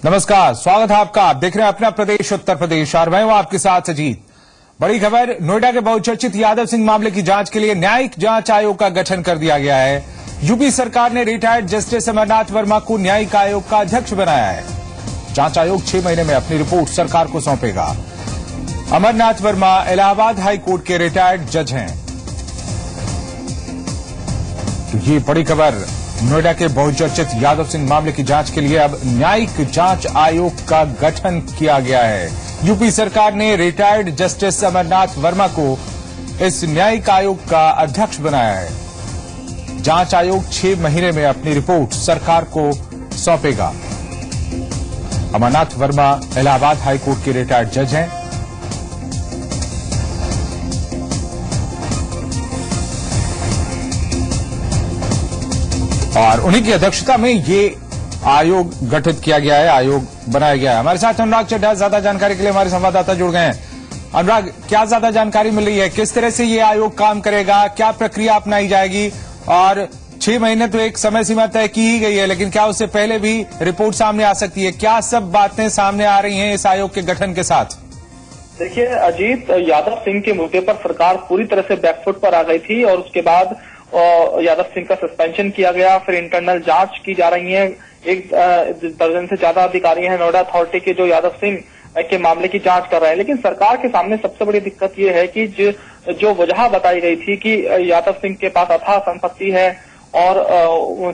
नमस्कार, स्वागत है आपका। आप देख रहे हैं अपना प्रदेश उत्तर प्रदेश और मैं हूं आपके साथ अजीत। बड़ी खबर, नोएडा के बहुचर्चित यादव सिंह मामले की जांच के लिए न्यायिक जांच आयोग का गठन कर दिया गया है। यूपी सरकार ने रिटायर्ड जस्टिस अमरनाथ वर्मा को न्यायिक आयोग का अध्यक्ष बनाया है। जांच आयोग 6 महीने में अपनी रिपोर्ट सरकार को सौंपेगा। अमरनाथ वर्मा इलाहाबाद हाई कोर्ट के रिटायर्ड जज हैं। तो ये बड़ी खबर, नोएडा के बहुचर्चित यादव सिंह मामले की जांच के लिए अब न्यायिक जांच आयोग का गठन किया गया है। यूपी सरकार ने रिटायर्ड जस्टिस अमरनाथ वर्मा को इस न्यायिक आयोग का अध्यक्ष बनाया है। जांच आयोग 6 महीने में अपनी रिपोर्ट सरकार को सौंपेगा। अमरनाथ वर्मा इलाहाबाद हाई कोर्ट के रिटायर्ड जज हैं। और उन्हीं की अध्यक्षता में ये आयोग गठित किया गया है, आयोग बनाया गया है। हमारे साथ अनुराग चड्ढा ज्यादा जानकारी के लिए हमारे संवाददाता जुड़ गए हैं। अनुराग, क्या ज्यादा जानकारी मिल रही है, किस तरह से ये आयोग काम करेगा, क्या प्रक्रिया अपनाई जाएगी? और 6 महीने तो एक समय सीमा तय की ही गई है, लेकिन क्या उससे पहले भी रिपोर्ट सामने आ सकती है? क्या सब बातें सामने आ रही हैं इस आयोग के गठन के साथ? देखिए अजीत, यादव सिंह के मुद्दे पर सरकार पूरी तरह से बैकफुट पर आ गई थी और उसके बाद यादव सिंह का सस्पेंशन किया गया। फिर इंटरनल जांच की जा रही है। 1 दर्जन से ज्यादा अधिकारी हैं नोएडा अथॉरिटी के जो यादव सिंह के मामले की जांच कर रहे हैं। लेकिन सरकार के सामने सबसे बड़ी दिक्कत ये है कि जो वजह बताई गई थी कि यादव सिंह के पास अथाह संपत्ति है और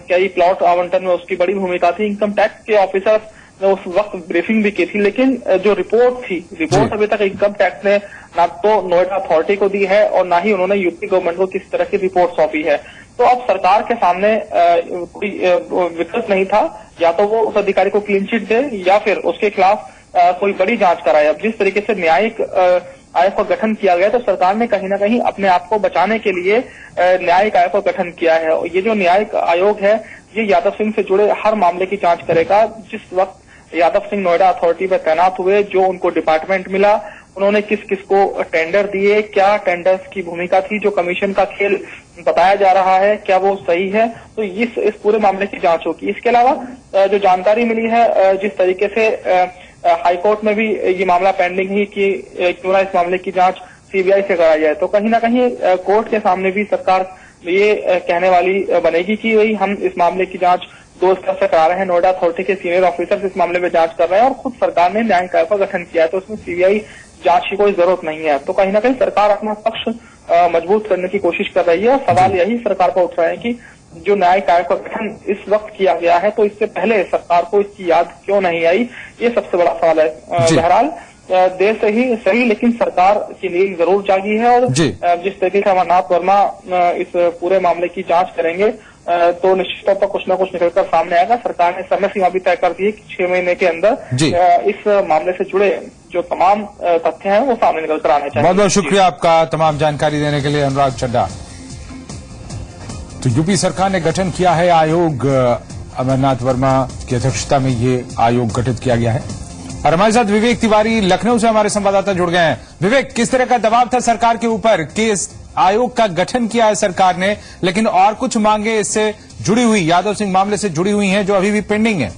कई प्लॉट आवंटन में उसकी बड़ी भूमिका थी। इनकम टैक्स के ऑफिसर ने उस वक्त ब्रीफिंग भी की थी, लेकिन जो रिपोर्ट अभी तक इनकम टैक्स ने ना तो नोएडा अथॉरिटी को दी है और ना ही उन्होंने यूपी गवर्नमेंट को किस तरह की रिपोर्ट सौंपी है। तो अब सरकार के सामने कोई विकल्प नहीं था, या तो वो उस अधिकारी को क्लीन चिट दे या फिर उसके खिलाफ कोई बड़ी जांच कराए। अब जिस तरीके से न्यायिक आयोग का गठन किया गया तो सरकार ने कहीं ना कहीं अपने आप को बचाने के लिए न्यायिक आयोग का गठन किया है। और ये जो न्यायिक आयोग है ये यादव सिंह से जुड़े हर मामले की जांच करेगा। जिस वक्त यादव सिंह नोएडा अथॉरिटी में तैनात हुए, जो उनको डिपार्टमेंट मिला, उन्होंने किस किस को टेंडर दिए, क्या टेंडर्स की भूमिका थी, जो कमीशन का खेल बताया जा रहा है क्या वो सही है, तो इस पूरे मामले की जांच होगी। इसके अलावा जो जानकारी मिली है, जिस तरीके से हाईकोर्ट में भी ये मामला पेंडिंग ही कि क्यों ना इस मामले की जांच सीबीआई से कराई जाए, तो कहीं ना कहीं कोर्ट के सामने भी सरकार ये कहने वाली बनेगी कि भाई हम इस मामले की जांच 2 स्तर से करा रहे हैं। नोएडा अथॉरिटी के सीनियर ऑफिसर्स इस मामले में जांच कर रहे हैं और खुद सरकार ने न्यायिक आयोग का गठन किया है, तो उसमें सीबीआई जांच की कोई जरूरत नहीं है। तो कहीं ना कहीं सरकार अपना पक्ष मजबूत करने की कोशिश कर रही है। और सवाल यही सरकार पर उठ रहा है कि जो न्यायिक आयोग का गठन इस वक्त किया गया है, तो इससे पहले सरकार को इसकी याद क्यों नहीं आई, ये सबसे बड़ा सवाल है। बहरहाल देर से ही सही, लेकिन सरकार की नींद जरूर जागी है और जिस तरीके से अमरनाथ वर्मा इस पूरे मामले की जांच करेंगे तो निश्चित तौर पर कुछ न कुछ निकलकर सामने आएगा। सरकार ने समय सीमा भी तय कर दी है कि 6 महीने के अंदर इस मामले से जुड़े जो तमाम तथ्य हैं वो सामने निकलकर आने चाहिए। बहुत बहुत शुक्रिया आपका तमाम जानकारी देने के लिए अनुराग चड्ढा। तो यूपी सरकार ने गठन किया है आयोग, अमरनाथ वर्मा की अध्यक्षता में ये आयोग गठित किया गया है। और हमारे साथ विवेक तिवारी लखनऊ से हमारे संवाददाता जुड़ गए हैं। विवेक, किस तरह का दबाव था सरकार के ऊपर कि इस आयोग का गठन किया है सरकार ने, लेकिन और कुछ मांगे इससे जुड़ी हुई, यादव सिंह मामले से जुड़ी हुई हैं जो अभी भी पेंडिंग है?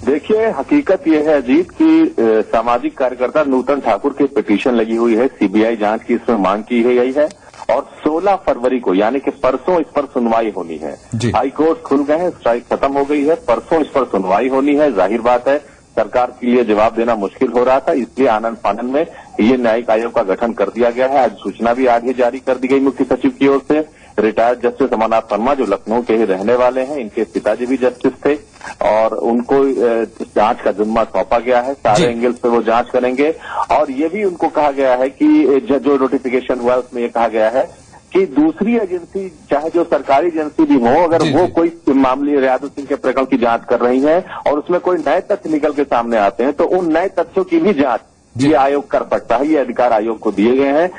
देखिए, हकीकत यह है अजीत की सामाजिक कार्यकर्ता नूतन ठाकुर की पिटीशन लगी हुई है, सीबीआई जांच की इसमें मांग की गई है और 16 फरवरी को यानी कि परसों इस पर सुनवाई होनी है। हाईकोर्ट खुल गए हैं, स्ट्राइक खत्म हो गई है, परसों इस पर सुनवाई होनी है। जाहिर बात है सरकार के लिए जवाब देना मुश्किल हो रहा था, इसलिए आनंद फानन में ये न्यायिक आयोग का गठन कर दिया गया है। आज सूचना भी आगे जारी कर दी गई मुख्य सचिव की ओर से। रिटायर्ड जस्टिस अमरनाथ वर्मा जो लखनऊ के ही रहने वाले हैं, इनके पिताजी भी जस्टिस थे और उनको जांच का जिम्मा सौंपा गया है। सारे एंगल से वो जांच करेंगे और ये भी उनको कहा गया है कि जो नोटिफिकेशन हुआ उसमें ये कहा गया है कि दूसरी एजेंसी, चाहे जो सरकारी एजेंसी भी हो, अगर वो कोई मामले यादव सिंह के प्रकरण की जांच कर रही है और उसमें कोई नए तथ्य निकल के सामने आते हैं तो उन नए तथ्यों की भी जांच ये आयोग कर सकता है। ये अधिकार आयोग को दिए गए हैं।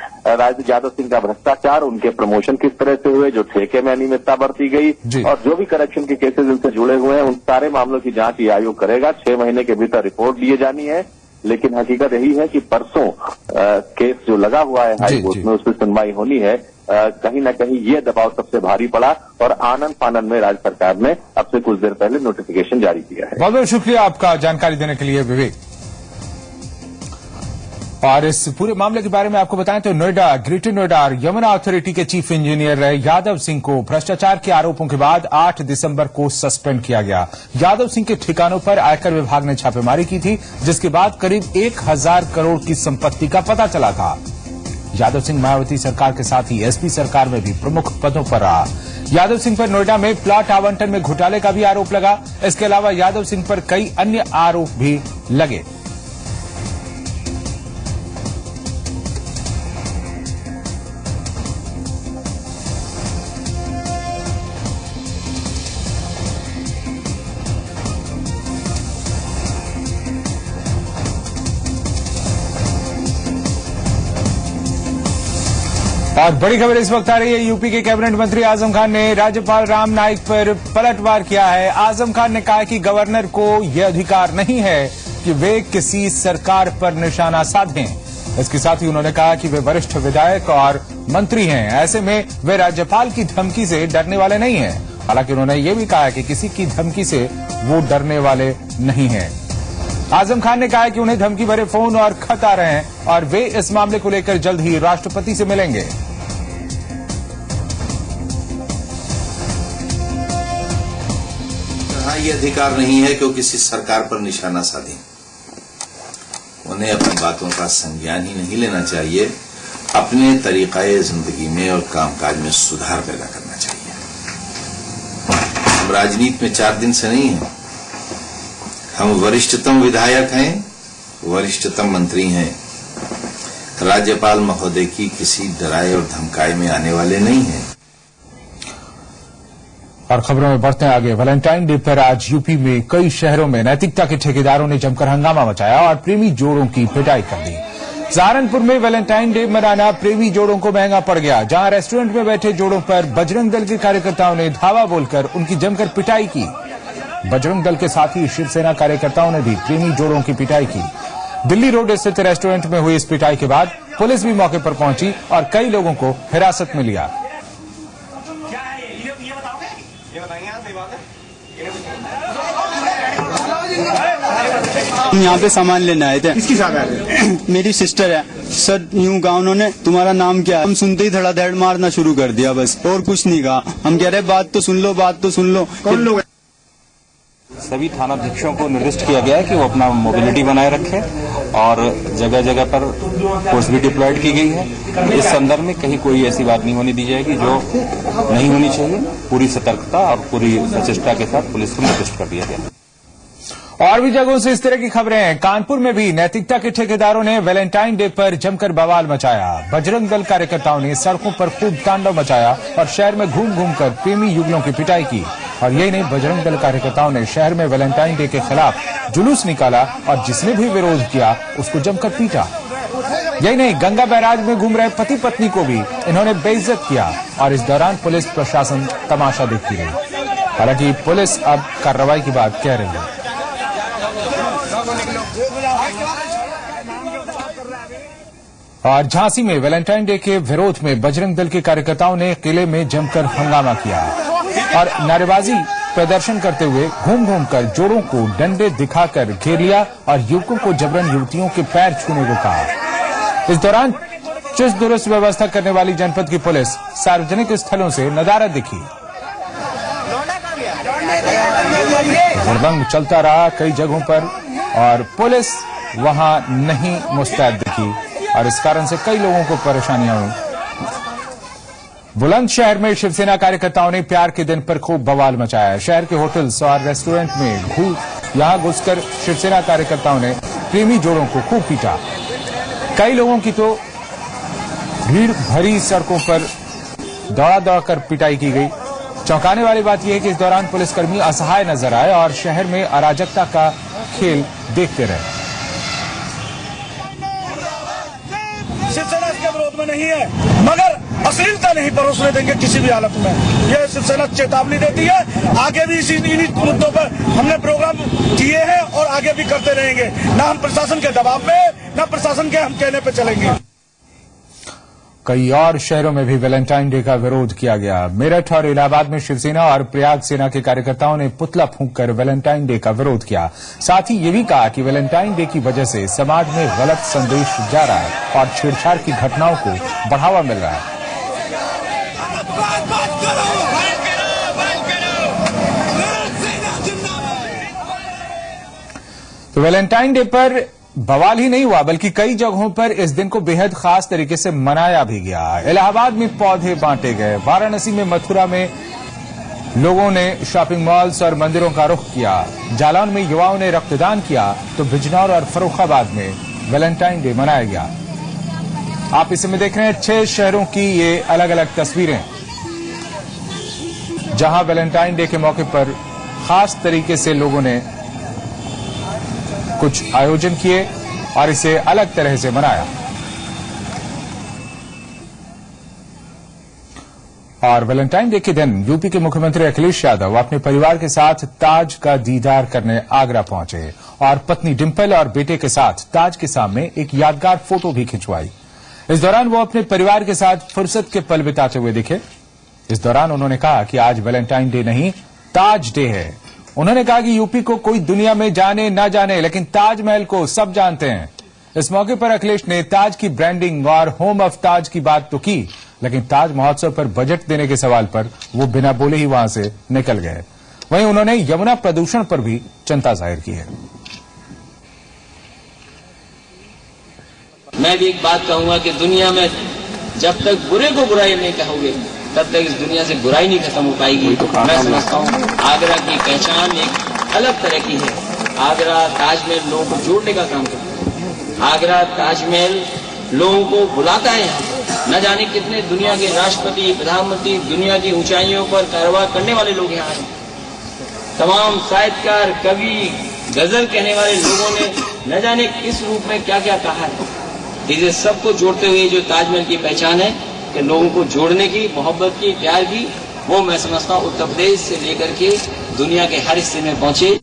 यादव सिंह का भ्रष्टाचार, उनके प्रमोशन किस तरह से हुए, जो ठेके में अनियमितता बरती गई और जो भी करप्शन के केसेस इनसे जुड़े हुए हैं, उन सारे मामलों की जांच ये आयोग करेगा। 6 महीने के भीतर रिपोर्ट दिए जानी है। लेकिन हकीकत यही है कि परसों केस जो लगा हुआ है हाई कोर्ट में, उसमें सुनवाई होनी है। कहीं न कहीं ये दबाव सबसे भारी पड़ा और आनंद फानंद में राज्य सरकार ने अब से कुछ देर पहले नोटिफिकेशन जारी किया है। बहुत बहुत शुक्रिया आपका जानकारी देने के लिए विवेक। और इस पूरे मामले के बारे में आपको बताएं तो नोएडा, ग्रेटर नोएडा और यमुना अथॉरिटी के चीफ इंजीनियर यादव सिंह को भ्रष्टाचार के आरोपों के बाद 8 दिसंबर को सस्पेंड किया गया। यादव सिंह के ठिकानों पर आयकर विभाग ने छापेमारी की थी, जिसके बाद करीब 1000 करोड़ की संपत्ति का पता चला था। यादव सिंह मायावती सरकार के साथ ही एसपी सरकार में भी प्रमुख पदों पर रहा। यादव सिंह पर नोएडा में प्लॉट आवंटन में घोटाले का भी आरोप लगा। इसके अलावा यादव सिंह पर कई अन्य आरोप भी लगे। और बड़ी खबर इस वक्त आ रही है, यूपी के कैबिनेट मंत्री आजम खान ने राज्यपाल राम नाईक पर पलटवार किया है। आजम खान ने कहा कि गवर्नर को यह अधिकार नहीं है कि वे किसी सरकार पर निशाना साधें। इसके साथ ही उन्होंने कहा कि वे वरिष्ठ विधायक और मंत्री हैं, ऐसे में वे राज्यपाल की धमकी से डरने वाले नहीं हैं। हालांकि उन्होंने ये भी कहा कि किसी की धमकी से वो डरने वाले नहीं हैं। आजम खान ने कहा कि उन्हें धमकी भरे फोन और खत आ रहे हैं और वे इस मामले को लेकर जल्द ही राष्ट्रपति से मिलेंगे। ये अधिकार नहीं है कि वो किसी सरकार पर निशाना साधें। उन्हें अपनी बातों का संज्ञान ही नहीं लेना चाहिए, अपने तरीकाए जिंदगी में और कामकाज में सुधार पैदा करना चाहिए। हम राजनीति में 4 दिन से नहीं हैं। हम वरिष्ठतम विधायक हैं, वरिष्ठतम मंत्री हैं। राज्यपाल महोदय की किसी डराए और धमकाए में आने वाले नहीं हैं। और खबरों में बढ़ते हैं आगे। वैलेंटाइन डे पर आज यूपी में कई शहरों में नैतिकता के ठेकेदारों ने जमकर हंगामा मचाया और प्रेमी जोड़ों की पिटाई कर दी। सहारनपुर में वैलेंटाइन डे मनाना प्रेमी जोड़ों को महंगा पड़ गया, जहां रेस्टोरेंट में बैठे जोड़ों पर बजरंग दल के कार्यकर्ताओं ने धावा बोलकर उनकी जमकर पिटाई की। बजरंग दल के साथ ही शिवसेना कार्यकर्ताओं ने भी प्रेमी जोड़ों की पिटाई की। दिल्ली रोड स्थित रेस्टोरेंट में हुई इस पिटाई के बाद पुलिस भी मौके पर पहुंची और कई लोगों को हिरासत में लिया। हम यहाँ पे सामान लेने आए थे। किसकी साथ आए थे? मेरी सिस्टर है। सर यूं कहा उन्होंने, तुम्हारा नाम क्या है? हम सुनते ही धड़ाधड़ मारना शुरू कर दिया, बस और कुछ नहीं कहा। हम कह रहे बात तो सुन लो, बात तो सुन लो। कौन लोग? सभी थानाध्यक्षों को निर्दिष्ट किया गया है कि वो अपना मोबिलिटी बनाए रखें और जगह जगह पर फोर्स भी डिप्लॉयड की गई है। इस संदर्भ में कहीं कोई ऐसी बात नहीं होने दी जाएगी जो नहीं होनी चाहिए। पूरी सतर्कता और पूरी सचेष्टा के साथ पुलिस को निर्दिष्ट कर दिया गया। और भी जगहों से इस तरह की खबरें हैं। कानपुर में भी नैतिकता के ठेकेदारों ने वैलेंटाइन डे पर जमकर बवाल मचाया। बजरंग दल कार्यकर्ताओं ने सड़कों पर खूब तांडव मचाया और शहर में घूम घूम कर प्रेमी युगलों की पिटाई की। और यही नहीं, बजरंग दल कार्यकर्ताओं ने शहर में वैलेंटाइन डे के खिलाफ जुलूस निकाला और जिसने भी विरोध किया उसको जमकर पीटा। यही नहीं, गंगा बैराज में घूम रहे पति पत्नी को भी इन्होंने बेइज्जत किया और इस दौरान पुलिस प्रशासन तमाशा देखती रही। हालांकि पुलिस अब कार्रवाई की बात कह रही है। और झांसी में वैलेंटाइन डे के विरोध में बजरंग दल के कार्यकर्ताओं ने किले में जमकर हंगामा किया और नारेबाजी प्रदर्शन करते हुए घूम घूम कर जोड़ों को डंडे दिखाकर घेर लिया और युवकों को जबरन युवतियों के पैर छूने को कहा। इस दौरान चुस्त दुरुस्त व्यवस्था करने वाली जनपद की पुलिस सार्वजनिक स्थलों से नदारद दिखी। हुड़दंग चलता रहा कई जगहों पर और पुलिस वहां नहीं मुस्तैद दिखी और इस कारण से कई लोगों को परेशानियां हुई। बुलंदशहर में शिवसेना कार्यकर्ताओं ने प्यार के दिन पर खूब बवाल मचाया। शहर के होटल्स और रेस्टोरेंट में यहां घुसकर शिवसेना कार्यकर्ताओं ने प्रेमी जोड़ों को खूब पीटा। कई लोगों की तो भीड़ भरी सड़कों पर दौड़ा दौड़कर पिटाई की गई। चौंकाने वाली बात यह है कि इस दौरान पुलिसकर्मी असहाय नजर आए और शहर में अराजकता का खेल देखते रहे। शिवसेना इसके विरोध में नहीं है, मगर अश्लीलता नहीं परोसने देंगे किसी भी हालत में। यह शिवसेना चेतावनी देती है। आगे भी इन्हीं मुद्दों पर हमने प्रोग्राम किए हैं और आगे भी करते रहेंगे। न हम प्रशासन के दबाव में, न प्रशासन के हम कहने पे चलेंगे। कई और शहरों में भी वैलेंटाइन डे का विरोध किया गया। मेरठ और इलाहाबाद में शिवसेना और प्रयाग सेना के कार्यकर्ताओं ने पुतला फूंककर वैलेंटाइन डे का विरोध किया। साथ ही ये भी कहा कि वैलेंटाइन डे की वजह से समाज में गलत संदेश जा रहा है और छेड़छाड़ की घटनाओं को बढ़ावा मिल रहा है। तो वैलेंटाइन डे पर बवाल ही नहीं हुआ बल्कि कई जगहों पर इस दिन को बेहद खास तरीके से मनाया भी गया। इलाहाबाद में पौधे बांटे गए, वाराणसी में, मथुरा में लोगों ने शॉपिंग मॉल्स और मंदिरों का रुख किया, जालौन में युवाओं ने रक्तदान किया, तो बिजनौर और फर्रुखाबाद में वैलेंटाइन डे मनाया गया। आप इस समय देख रहे हैं 6 शहरों की ये अलग अलग तस्वीरें जहां वैलेंटाइन डे के मौके पर खास तरीके से लोगों ने कुछ आयोजन किए और इसे अलग तरह से मनाया। और वैलेंटाइन डे के दिन यूपी के मुख्यमंत्री अखिलेश यादव अपने परिवार के साथ ताज का दीदार करने आगरा पहुंचे और पत्नी डिंपल और बेटे के साथ ताज के सामने एक यादगार फोटो भी खिंचवाई। इस दौरान वो अपने परिवार के साथ फुर्सत के पल बिताते हुए दिखे। इस दौरान उन्होंने कहा कि आज वैलेंटाइन डे नहीं, ताज डे है। उन्होंने कहा कि यूपी को कोई दुनिया में जाने ना जाने, लेकिन ताजमहल को सब जानते हैं। इस मौके पर अखिलेश ने ताज की ब्रांडिंग और होम ऑफ ताज की बात तो की, लेकिन ताज महोत्सव पर बजट देने के सवाल पर वो बिना बोले ही वहां से निकल गए। वहीं उन्होंने यमुना प्रदूषण पर भी चिंता जाहिर की है। मैं भी एक बात कहूंगा कि दुनिया में जब तक बुरे को बुराई नहीं कहोगे तब तक इस दुनिया से बुराई नहीं खत्म हो पाएगी। मैं समझता हूँ आगरा की पहचान एक अलग तरह की है। आगरा ताजमहल लोगों को जोड़ने का काम करता है। आगरा ताजमहल लोगों को बुलाता है। न जाने कितने दुनिया के राष्ट्रपति, प्रधानमंत्री, दुनिया की ऊंचाइयों पर कारोबार करने वाले लोग यहाँ आए। तमाम साहित्यकार, कवि, गजल कहने वाले लोगों ने न जाने किस रूप में क्या क्या कहा है। इसे सबको जोड़ते हुए जो ताजमहल की पहचान है कि लोगों को जोड़ने की, मोहब्बत की, प्यार की, वो मैं समझता हूँ उत्तर प्रदेश से लेकर के दुनिया के हर हिस्से में पहुंचे।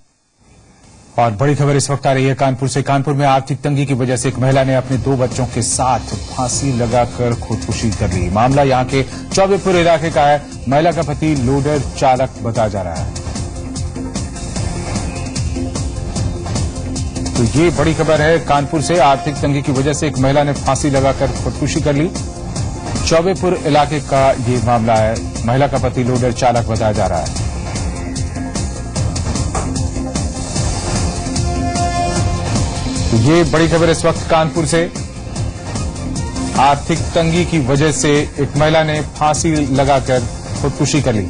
और बड़ी खबर इस वक्त आ रही है कानपुर से। कानपुर में आर्थिक तंगी की वजह से एक महिला ने अपने 2 बच्चों के साथ फांसी लगाकर खुदकुशी कर ली। मामला यहां के चौबेपुर इलाके का है। महिला का पति लोडर चालक बताया जा रहा है। तो ये बड़ी खबर है कानपुर से। आर्थिक तंगी की वजह से एक महिला ने फांसी लगाकर खुदकुशी कर ली। चौबेपुर इलाके का ये मामला है। महिला का पति लोडर चालक बताया जा रहा है। तो ये बड़ी खबर इस वक्त कानपुर से। आर्थिक तंगी की वजह से एक महिला ने फांसी लगाकर खुदकुशी कर ली।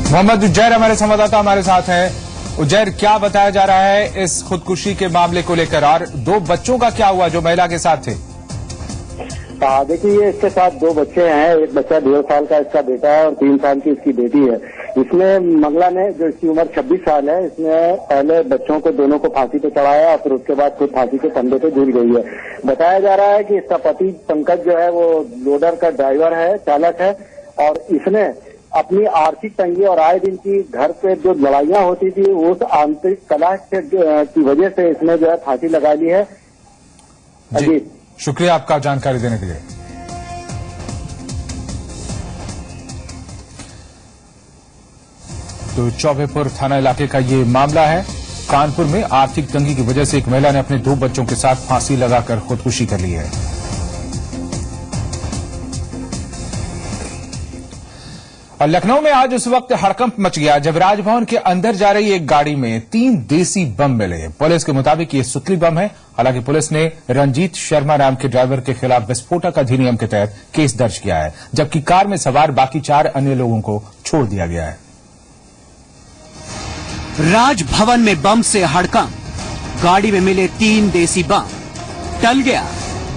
मोहम्मद उज्जैर हमारे संवाददाता हमारे साथ हैं। उज्जैर, क्या बताया जा रहा है इस खुदकुशी के मामले को लेकर, और 2 बच्चों का क्या हुआ जो महिला के साथ थे? देखिए, इसके साथ 2 बच्चे हैं। एक बच्चा 1.5 साल का इसका बेटा है और 3 साल की इसकी बेटी है। इसमें महिला ने, जो इसकी उम्र 26 साल है, इसने पहले बच्चों को दोनों को फांसी पे चढ़ाया और फिर उसके बाद खुद फांसी के फंदे पे झूल गई है। बताया जा रहा है कि इसका पति पंकज जो है वो लोडर का ड्राइवर है, चालक है, और इसने अपनी आर्थिक तंगी और आए दिन की घर पे जो लड़ाइयां होती थी उस आंतरिक कलह की वजह से इसने जो है फांसी लगा ली है। जी, शुक्रिया आपका जानकारी देने के लिए। तो चौबेपुर थाना इलाके का ये मामला है। कानपुर में आर्थिक तंगी की वजह से एक महिला ने अपने 2 बच्चों के साथ फांसी लगाकर खुदकुशी कर ली है। और लखनऊ में आज उस वक्त हड़कंप मच गया जब राजभवन के अंदर जा रही एक गाड़ी में 3 देसी बम मिले। पुलिस के मुताबिक ये सुतली बम है। हालांकि पुलिस ने रंजीत शर्मा नाम के ड्राइवर के खिलाफ विस्फोटक अधिनियम के तहत केस दर्ज किया है, जबकि कार में सवार बाकी 4 अन्य लोगों को छोड़ दिया गया है। राजभवन में बम से हड़कंप, गाड़ी में मिले 3 देसी बम, टल गया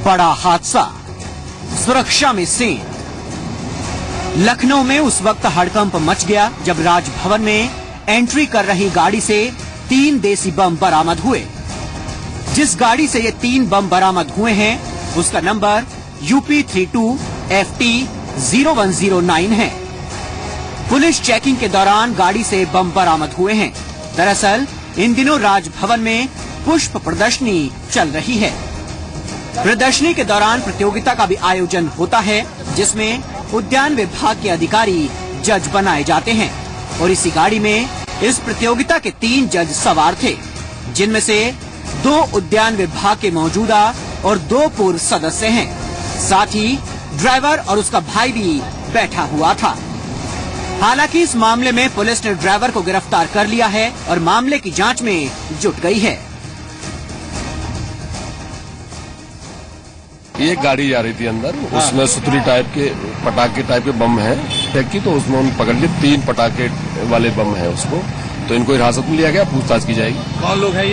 बड़ा हादसा, सुरक्षा में सीन। लखनऊ में उस वक्त हड़कंप मच गया जब राजभवन में एंट्री कर रही गाड़ी से 3 देसी बम बरामद हुए। जिस गाड़ी से ये 3 बम बरामद हुए हैं उसका नंबर UP32FT0109 है। पुलिस चेकिंग के दौरान गाड़ी से बम बरामद हुए हैं। दरअसल इन दिनों राजभवन में पुष्प प्रदर्शनी चल रही है। प्रदर्शनी के दौरान प्रतियोगिता का भी आयोजन होता है, जिसमें उद्यान विभाग के अधिकारी जज बनाए जाते हैं और इसी गाड़ी में इस प्रतियोगिता के 3 जज सवार थे, जिनमें से 2 उद्यान विभाग के मौजूदा और 2 पूर्व सदस्य हैं। साथ ही ड्राइवर और उसका भाई भी बैठा हुआ था। हालांकि इस मामले में पुलिस ने ड्राइवर को गिरफ्तार कर लिया है और मामले की जांच में जुट गई है। एक गाड़ी जा रही थी अंदर, उसमें सुतरी टाइप के पटाखे टाइप के बम है फेंकी, तो उसमें उन्होंने पकड़ के 3 पटाखे वाले बम है उसको, तो इनको हिरासत में लिया गया, पूछताछ की जाएगी। कौन लोग हैं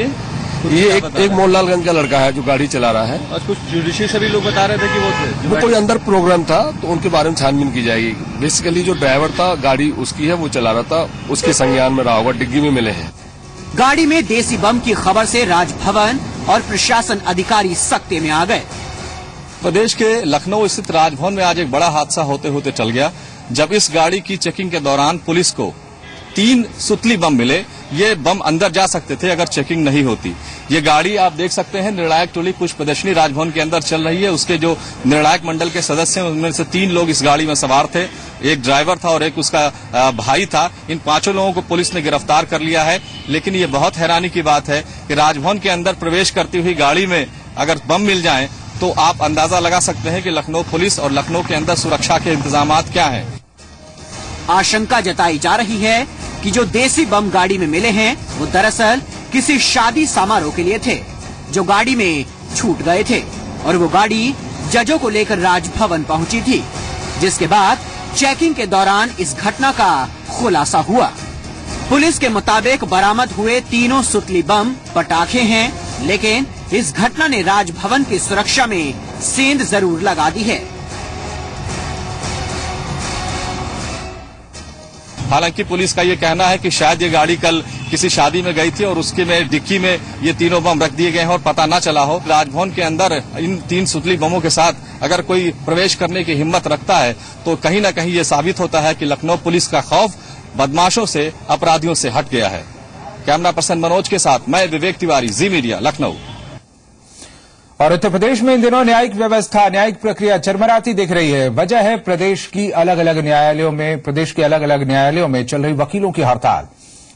ये एक मोहनलालगंज का लड़का है जो गाड़ी चला रहा है। और कुछ जुडिशरी से भी लोग बता रहे थे कि वो कोई अंदर प्रोग्राम था, तो उनके बारे में छानबीन की जाएगी। बेसिकली जो ड्राइवर था, गाड़ी उसकी है, वो चला रहा था, उसके संज्ञान में रहा होगा, डिग्गी में मिले हैं। गाड़ी में देसी बम की खबर से राजभवन और प्रशासन अधिकारी सख्ते में आ गए। प्रदेश के लखनऊ स्थित राजभवन में आज एक बड़ा हादसा होते होते चल गया, जब इस गाड़ी की चेकिंग के दौरान पुलिस को 3 सुतली बम मिले। ये बम अंदर जा सकते थे अगर चेकिंग नहीं होती। ये गाड़ी आप देख सकते हैं, निर्णायक टोली पुष्प प्रदर्शनी राजभवन के अंदर चल रही है। उसके जो निर्णायक मंडल के सदस्य हैं, उनमें से 3 लोग इस गाड़ी में सवार थे। एक ड्राइवर था और एक उसका भाई था। इन 5 लोगों को पुलिस ने गिरफ्तार कर लिया है। लेकिन ये बहुत हैरानी की बात है कि राजभवन के अंदर प्रवेश करती हुई गाड़ी में अगर बम मिल जाए तो आप अंदाजा लगा सकते हैं कि लखनऊ पुलिस और लखनऊ के अंदर सुरक्षा के इंतजामात क्या हैं। आशंका जताई जा रही है कि जो देसी बम गाड़ी में मिले हैं, वो दरअसल किसी शादी समारोह के लिए थे, जो गाड़ी में छूट गए थे और वो गाड़ी जजों को लेकर राजभवन पहुंची थी, जिसके बाद चेकिंग के दौरान इस घटना का खुलासा हुआ। पुलिस के मुताबिक बरामद हुए तीनों सुतली बम पटाखे हैं, लेकिन इस घटना ने राजभवन की सुरक्षा में सेंध जरूर लगा दी है। हालांकि पुलिस का ये कहना है कि शायद ये गाड़ी कल किसी शादी में गई थी और उसके में डिक्की में ये तीनों बम रख दिए गए हैं और पता न चला हो। राजभवन के अंदर इन 3 सुतली बमों के साथ अगर कोई प्रवेश करने की हिम्मत रखता है तो कहीं न कहीं ये साबित होता है कि लखनऊ पुलिस का खौफ बदमाशों से, अपराधियों से हट गया है। कैमरा पर्सन मनोज के साथ मैं विवेक तिवारी, जी मीडिया, लखनऊ। और उत्तर प्रदेश में इन दिनों न्यायिक व्यवस्था, न्यायिक प्रक्रिया चरमराती दिख रही है। वजह है प्रदेश के अलग अलग न्यायालयों में चल रही वकीलों की हड़ताल।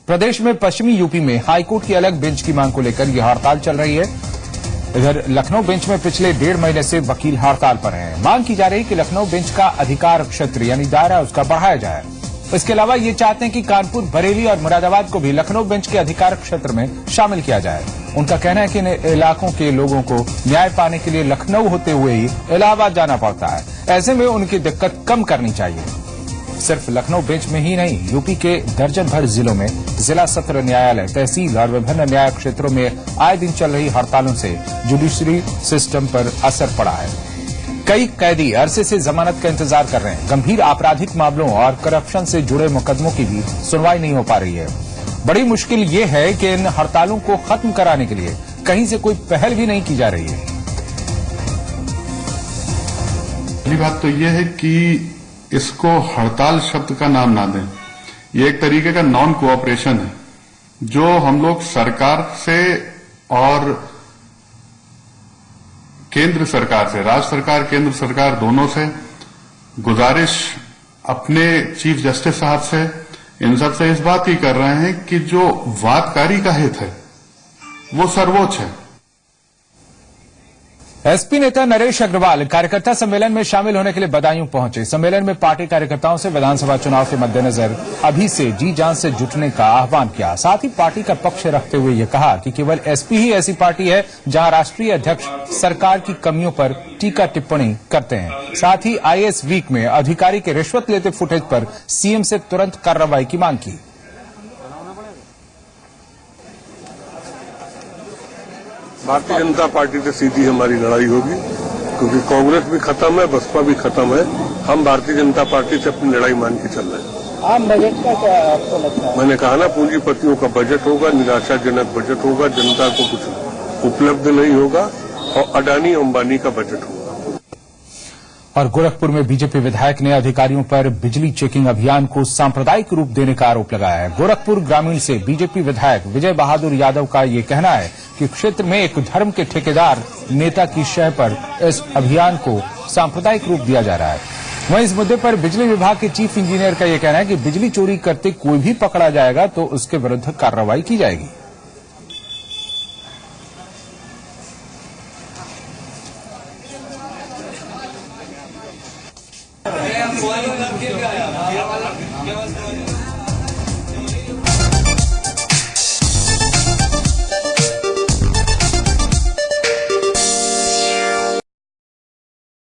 प्रदेश में पश्चिमी यूपी में हाईकोर्ट की अलग बेंच की मांग को लेकर यह हड़ताल चल रही है। इधर लखनऊ बेंच में पिछले 1.5 महीने से वकील हड़ताल पर हैं। मांग की जा रही है कि लखनऊ बेंच का अधिकार क्षेत्र यानी दायरा उसका बढ़ाया जाए। इसके अलावा ये चाहते हैं कि कानपुर, बरेली और मुरादाबाद को भी लखनऊ बेंच के अधिकार क्षेत्र में शामिल किया जाए। उनका कहना है कि इन इलाकों के लोगों को न्याय पाने के लिए लखनऊ होते हुए ही इलाहाबाद जाना पड़ता है। ऐसे में उनकी दिक्कत कम करनी चाहिए। सिर्फ लखनऊ बेंच में ही नहीं, यूपी के दर्जन भर जिलों में जिला सत्र न्यायालय, तहसील और विभिन्न न्याय क्षेत्रों में आए दिन चल रही हड़तालों से जुडिशरी सिस्टम पर असर पड़ा है। कई कैदी अरसे से जमानत का इंतजार कर रहे हैं। गंभीर आपराधिक मामलों और करप्शन से जुड़े मुकदमों की भी सुनवाई नहीं हो पा रही है। बड़ी मुश्किल ये है कि इन हड़तालों को खत्म कराने के लिए कहीं से कोई पहल भी नहीं की जा रही है। पहली बात तो यह है कि इसको हड़ताल शब्द का नाम ना दें। ये एक तरीके का नॉन कोऑपरेशन है, जो हम लोग सरकार से और केंद्र सरकार से, राज्य सरकार, केंद्र सरकार दोनों से गुजारिश अपने चीफ जस्टिस साहब से, इन सब से इस बात की कर रहे हैं कि जो वादकारी का हित है वो सर्वोच्च है। एसपी नेता नरेश अग्रवाल कार्यकर्ता सम्मेलन में शामिल होने के लिए बदायूं पहुंचे। सम्मेलन में पार्टी कार्यकर्ताओं से विधानसभा चुनाव के मद्देनजर अभी से जी जान से जुटने का आह्वान किया। साथ ही पार्टी का पक्ष रखते हुए ये कहा कि केवल एसपी ही ऐसी पार्टी है जहां राष्ट्रीय अध्यक्ष सरकार की कमियों पर टीका टिप्पणी करते हैं। साथ ही आईएएस वीक में अधिकारी के रिश्वत लेते फुटेज पर सीएम से तुरंत कार्रवाई की मांग की। भारतीय जनता पार्टी से सीधी हमारी लड़ाई होगी, क्योंकि कांग्रेस भी खत्म है, बसपा भी खत्म है। हम भारतीय जनता पार्टी से अपनी लड़ाई मान के चल रहे हैं। आम बजट का क्या आपको लगता है? मैंने कहा ना, पूंजीपतियों का बजट होगा, निराशाजनक बजट होगा, जनता को कुछ उपलब्ध नहीं होगा और अडानी अंबानी का बजट होगा। और गोरखपुर में बीजेपी विधायक ने अधिकारियों पर बिजली चेकिंग अभियान को सांप्रदायिक रूप देने का आरोप लगाया है। गोरखपुर ग्रामीण से बीजेपी विधायक विजय बहादुर यादव का ये कहना है कि क्षेत्र में एक धर्म के ठेकेदार नेता की शय पर इस अभियान को सांप्रदायिक रूप दिया जा रहा है। वहीं इस मुद्दे पर बिजली विभाग के चीफ इंजीनियर का यह कहना है कि बिजली चोरी करते कोई भी पकड़ा जाएगा तो उसके विरुद्ध कार्रवाई की जाएगी। क्या